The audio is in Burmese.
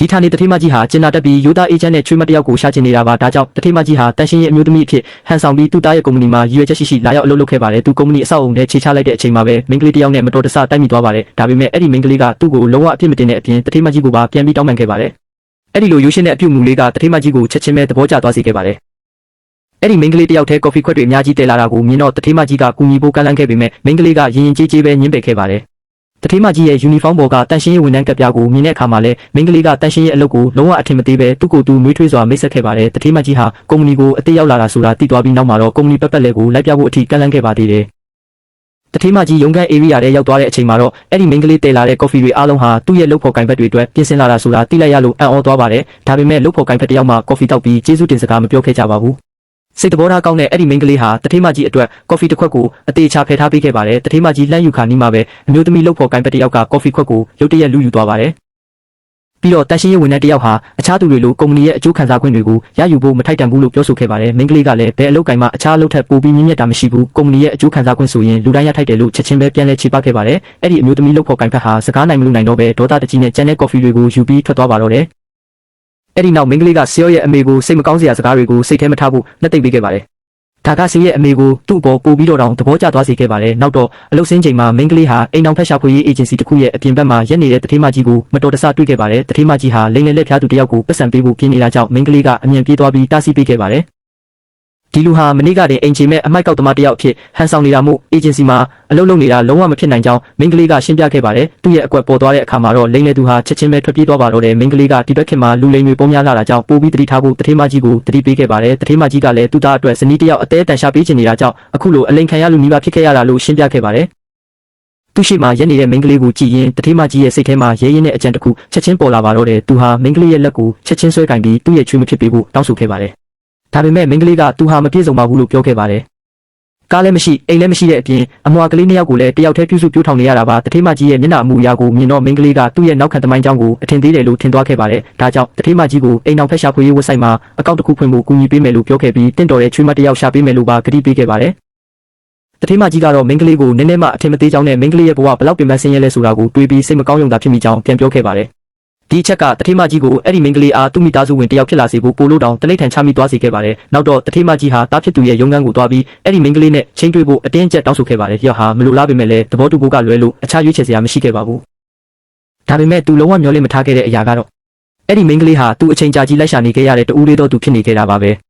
ဒီဌာနေတထေးမကြီးဟာကျင်နာတက်ပြီးယူသားအေဂျင့်နဲ့ချွေးမတယောက်ကိုရှာချင်နေတာပါဒါကြောင့်တထေးမကြီးဟာတန်ရှင်းရဲ့အမျိုးသမီးအဖြစ်ဟန်ဆောင်ပြီးသူ့သားရဲ့ကုမ္ပဏီမှာရည်ရွယ်ချက်ရှိလာရောက်အလုပ်လုပ်ခဲ့ပါတယ်သူကုမ္ပဏီအဆောက်အုံထဲခြေချလိုက်တဲ့အချိန်မှာပဲမိန်းကလေးတယောက်နဲ့မတော်တဆတိုက်မိသွားပါတယ်ဒါပေမဲ့အဲ့ဒီမိန်းကလေးကသူ့ကိုလုံးဝအပြစ်မတင်တဲ့အပြင်တထေးမကြီးကိုပါပြန်ပြီးတောင်းပန်ခဲ့ပါတယ်အဲ့ဒီလိုရိုးရှင်းတဲ့အပြုအမူလေးကတထေးမကြီးကိုချက်ချင်းပဲသဘောကျသွားစေခဲ့ပါတယ်အဲ့ဒီမိန်းကလေးတယောက်ထဲကော်ဖီခွက်တွေအများကြီးတည်လာတာကိုမြင်တော့တထေးမကြီးကကူညီဖို့ကမ်းလှမ်းခဲ့ပေမဲ့မိန်းကလေးကရင်ကြေးကြေးပဲညှင်းပယ်ခဲ့ပါတယ်တထေးမကြီးရဲ့ယူနီဖောင်းပေါ်ကတန်ရှင်းရေးဝန်ထမ်းကပ်ပြားကိုမြင်တဲ့အခါမှာလဲမိန်းကလေးကတန်ရှင်းရေးအလုပ်ကိုလုံးဝအထင်မသေးပဲသူ့ကိုယ်သူနှွေးထွေးစွာမိတ်ဆက်ခဲ့ပါတယ်တထေးမကြီးဟာကုမ္ပဏီကိုအသေးရောက်လာတာဆိုတာသိသွားပြီးနောက်မှာတော့ကုမ္ပဏီပတ်ပတ်လဲကိုလိုက်ပြဖို့အထိကမ်းလှမ်းခဲ့ပါသေးတယ်တထေးမကြီးရုံးခန်း area ထဲရောက်သွားတဲ့အချိန်မှာတော့အဲ့ဒီမိန်းကလေးတည်လာတဲ့ကော်ဖီတွေအားလုံးဟာသူ့ရဲ့လုပ်ဖို့ကင်ဘက်တွေအတွက်ပြင်ဆင်လာတာဆိုတာသိလိုက်ရလို့အံ့ဩသွားပါတယ်ဒါပေမဲ့လုပ်ဖို့ကင်ဘက်တယောက်မှကော်ဖီတောက်ပြီးကျေးဇူးတင်စကားမပြောခဲ့ကြပါဘူးစိတ်တဘောထားကောင်းတဲ့အဲ့ဒီမိန်းကလေးဟာတထေးမကြီးအတွက်ကော်ဖီတစ်ခွက်ကိုအသေးချာဖယ်ထားပေးခဲ့ပါတယ်တထေးမကြီးလှမ်းယူခါနီးမှာပဲအမျိုးသမီးလုပ်ဖို့ကင်ဘက်တယောက်ကကော်ဖီခွက်ကိုရုတ်တရက်လူယူသွားပါတယ်ပြီးတော့တန်ရှင်းရေးဝန်ထမ်းတယောက်ဟာအခြားသူတွေလိုကုမ္ပဏီရဲ့အကျိုးခံစား권တွေကိုရယူဖို့မထိုက်တန်ဘူးလို့ပြောဆိုခဲ့ပါတယ်မိန်းကလေးကလည်းဘယ်အလုပ်ကိုင်မှအခြားအလုပ်ထက်ပိုပြီးမြင့်မြတ်တာမရှိဘူးကုမ္ပဏီရဲ့အကျိုးခံစား권ဆိုရင်လူတိုင်းရထိုက်တယ်လို့ချက်ချင်းပဲပြန်လဲခြေပခဲ့ပါတယ်အဲ့ဒီအမျိုးသမီးလုပ်ဖို့ကင်ဘက်ဟာစကားနိုင်မလို့နိုင်တော့ပဲဒေါသတကြီးနဲ့ကျန်တဲ့ကော်ဖီတွေကိုယူပြီးထွက်သွားပါတော့တယ်အဲ့ဒီနောက်မိန်းကလေးကဆေးရောရဲ့အမေကိုစိတ်မကောင်းစရာစကားတွေကိုစိတ်ထဲမထားဖို့လက်သိပ်ပေးခဲ့ပါတယ်ဒါကဆေးရဲ့အမေကိုသူ့အပေါ်ပို့ပြီးတော့တောင်သဘောကျသွားစေခဲ့ပါတယ်နောက်တော့အလုပ်ဆင်းချိန်မှာမိန်းကလေးဟာအိမ်အောင်ဖက်ရှာဖွေရေးအေဂျင်စီတစ်ခုရဲ့အပြင်ဘက်မှာရက်နေတဲ့တထေးမကြီးကိုမတော်တဆတွေ့ခဲ့ပါတယ်တထေးမကြီးဟာလိမ်လည်လက်ဖျားသူတယောက်ကိုပတ်စံပေးဖို့ပြင်းနေတာကြောင့်မိန်းကလေးကအမြင်ပြေးသွားပြီးတားဆီးပေးခဲ့ပါတယ်ဒီလူဟာမနေ့ကတည်းအိမ်ချိန်မဲ့အမိုက်ကောက်သမားတယောက်အဖြစ်ဟန်ဆောင်နေတာမို့အေဂျင်စီမှာအလုပ်လုပ်နေတာလုံးဝမဖြစ်နိုင်ကြောင်းမိန်းကလေးကရှင်းပြခဲ့ပါတယ်သူ့ရဲ့အကွက်ပေါ်သွားတဲ့အခါမှာတော့လိမ်လည်သူဟာချက်ချင်းပဲထွက်ပြေးသွားပါတော့တယ်မိန်းကလေးကဒီဘက်ခင်မှာလူလိမ်တွေပုံများလာတာကြောင့်ပို့ပြီးတတိထားဖို့တထေးမကြီးကိုတတိပေးခဲ့ပါတယ်တထေးမကြီးကလည်းသူ့သားအတွက်ဇနီးတယောက်အသေးအတန်ရှာပေးချင်နေတာကြောင့်အခုလိုအလိမ်ခံရလူမျိုးပါဖြစ်ခဲ့ရတာလို့ရှင်းပြခဲ့ပါတယ်သူရှိမှရက်နေတဲ့မိန်းကလေးကိုကြည့်ရင်တထေးမကြီးရဲ့စိတ်ထဲမှာရဲရင်တဲ့အကြံတစ်ခုချက်ချင်းပေါ်လာပါတော့တယ်သူဟာမိန်းကလေးရဲ့လက်ကိုချက်ချင်းဆွဲကင်ပြီးသူ့ရဲ့ချွေးမဖြစ်ပေးဖို့တောင်းဆိုခဲ့ပါတယ်ဒါပေမဲ့မိန်းကလေးကသူဟာမပြည့်စုံပါဘူးလို့ပြောခဲ့ပါတယ်ကားလည်းမရှိအိမ်လည်းမရှိတဲ့အပြင်အမွာကလေးနှစ်ယောက်ကိုလည်းတယောက်တည်းပြုစုပြောထောင်နေရတာပါတထေးမကြီးရဲ့မျက်နှာအမူအရာကိုမြင်တော့မိန်းကလေးကသူ့ရဲ့နောက်ခံသမိုင်းကြောင်းကိုအထင်သေးတယ်လို့ထင်သွားခဲ့ပါတယ်ဒါကြောင့်တထေးမကြီးကိုအိမ်အောင်ဖက်ရှာဖွေရေးဝက်ဆိုက်မှာအကောင့်တစ်ခုဖွင့်ဖို့ကူညီပေးမယ်လို့ပြောခဲ့ပြီးတင့်တော်တဲ့ချွေးမတယောက်ရှာပေးမယ်လို့ပါကတိပေးခဲ့ပါတယ်တထေးမကြီးကတော့မိန်းကလေးကိုနည်းနည်းမှအထင်မသေးကြောင်းနဲ့မိန်းကလေးရဲ့ဘဝဘလောက်ပင်ပန်းဆင်းရဲလဲဆိုတာကိုတွေးပြီးစိတ်မကောင်းရုံသာဖြစ်မိကြောင်းပြန်ပြောခဲ့ပါတယ်ဒီအချက်ကတထေးမကြီးကိုအဲ့ဒီမိန်းကလေးအားသူ့မိသားစုဝင်တယောက်ဖြစ်လာစေဖို့ပို့လို့တောင်တလိထန်ချမိသွားစေခဲ့ပါတယ်နောက်တော့တထေးမကြီးဟာတားဖြစ်သူရဲ့ရုံးခန်းကိုသွားပြီးအဲ့ဒီမိန်းကလေးနဲ့ချင်းတွေ့ဖို့အတင်းအကျပ်တောင်းဆိုခဲ့ပါတယ်။ဟာမလိုလားပေမဲ့လည်းသဘောတူဖို့ကလွဲလို့အခြားရွေးချယ်စရာမရှိခဲ့ပါဘူး။ဒါပေမဲ့သူလုံးဝမျှော်လင့်မထားခဲ့တဲ့အရာကတော့အဲ့ဒီမိန်းကလေးဟာသူ့အချိန်ကြာကြီးလိုက်ရှာနေခဲ့ရတဲ့တူးလေးတော့သူဖြစ်နေခဲ့တာပါပဲ။